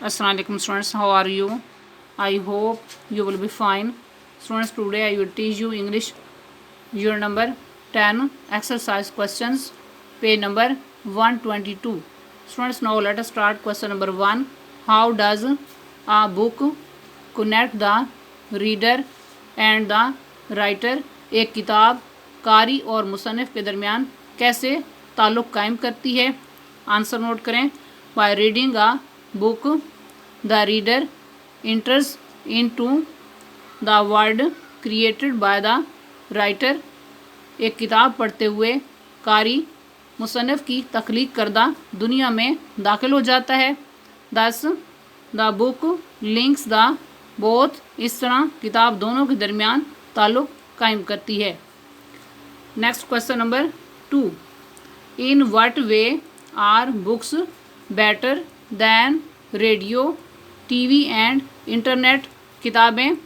Assalamu alaikum students, how are you? I hope you will be fine. Students, today I will teach you English unit number 10 exercise questions, page number 122. Students, now let us start question number 1. How does a book connect the reader and the writer? एक किताब कारी और मुसन्निफ के दरमियान कैसे ताल्लुक़ कायम करती है? आंसर नोट करें. By reading a book the reader enters into the world created by the writer. एक किताब पढ़ते हुए कारी मुसन्निफ की तख्लीक करदा दुनिया में दाखिल हो जाता है. दस the book links the both. इस तरह किताब दोनों के दरमियान ताल्लुक़ कायम करती है. Next question number 2. In what way are books better than radio, TV and internet? किताबें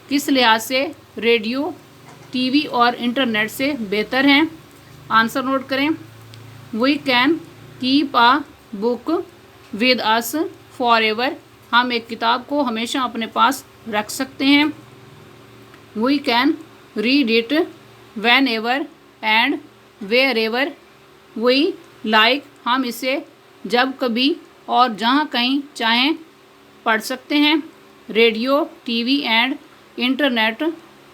किस लिहाज से रेडियो, टीवी और इंटरनेट से बेहतर हैं? आंसर नोट करें. We can keep a book with us forever. हम एक किताब को हमेशा अपने पास रख सकते हैं. We can read it whenever and wherever we like. हम इसे जब कभी और जहाँ कहीं चाहें पढ़ सकते हैं. Radio, TV and internet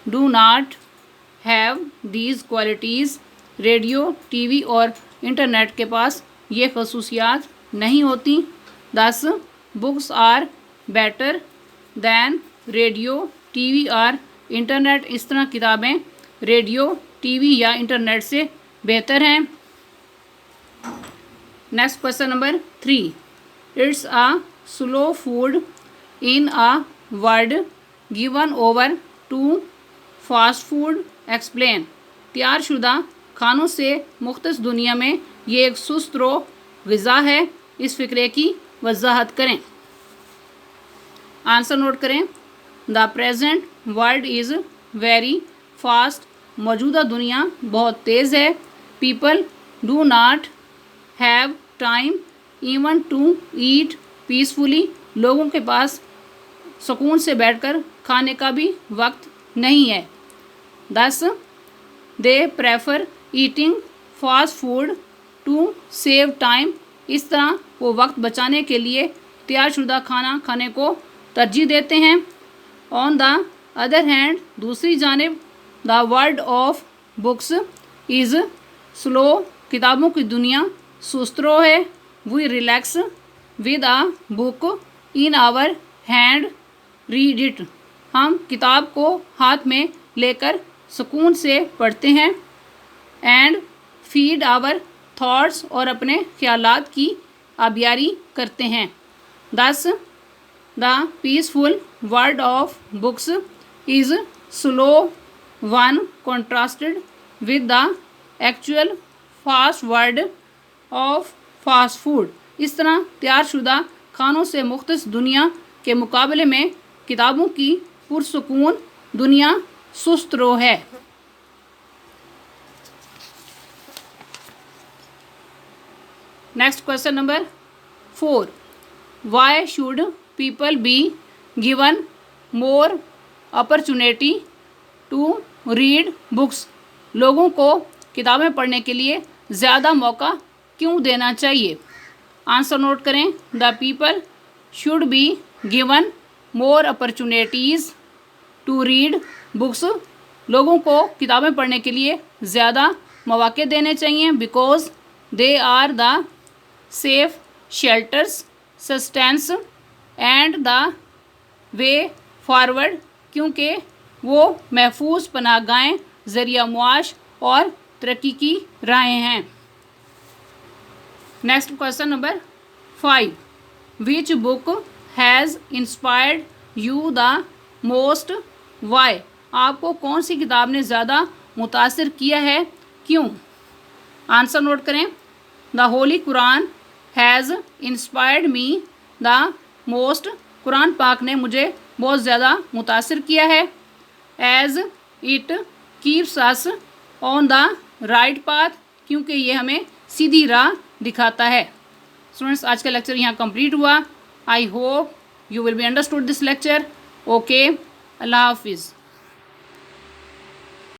do not have these qualities. Radio, TV और इंटरनेट के पास ये खसूसियात नहीं होती. 10 books are better than radio, TV और इंटरनेट. इस तरह किताबें रेडियो, टीवी या इंटरनेट से बेहतर हैं. Next question number 3. It's a slow food in a word given over to fast food. Explain. तैयारशुदा खानों से मुख्तलिफ दुनिया में ये एक सुस्त रो ग़िज़ा है. इस फ़िक्रे की वजाहत करें. आंसर नोट करें. The present world is very fast. मौजूदा दुनिया बहुत तेज़ है. People do not have time even to eat peacefully. लोगों के पास सुकून से बैठकर खाने का भी वक्त नहीं है. 10 they prefer eating fast food to save time. इस तरह वो वक्त बचाने के लिए तैयारशुदा खाना खाने को तरजीह देते हैं. ऑन द अदर हैंड, दूसरी जानिब, the world of books is slow. किताबों की दुनिया सुस्तरो है. We relax with a book in our hand read it. हम किताब को हाथ में लेकर सुकून से पढ़ते हैं. एंड फीड आवर थॉट्स, और अपने ख्यालात की आबियारी करते हैं. 10 the peaceful world of books is slow one contrasted with the actual first world of fast food. इस तरह तैयारशुदा खानों से मुख्तलिफ दुनिया के मुकाबले में किताबों की पुरसुकून दुनिया सुस्त रो है. Next question number 4. Why should people be given more opportunity to read books? लोगों को किताबें पढ़ने के लिए ज़्यादा मौका क्यों देना चाहिए? आंसर नोट करें. The people should be given more opportunities to read books. लोगों को किताबें पढ़ने के लिए ज़्यादा मौके देने चाहिए. Because they are the safe shelters sustenance and the way forward. क्योंकि वो महफूज पनाहगाहें, ज़रिया मुआश और तरक्की की राहें हैं. Next question number 5. Which book has inspired you the most? Why. आपको कौन सी किताब ने ज़्यादा मुतासिर किया है, क्यों? आंसर नोट करें. The holy Quran has inspired me the most. Quran पाक ने मुझे बहुत ज़्यादा मुतासिर किया है. As it keeps us on the right path. क्योंकि ये हमें सीधी राह दिखाता है. स्टूडेंट्स, आज का लेक्चर यहाँ कंप्लीट हुआ. I hope you will be understood this lecture. Okay, Allah Hafiz.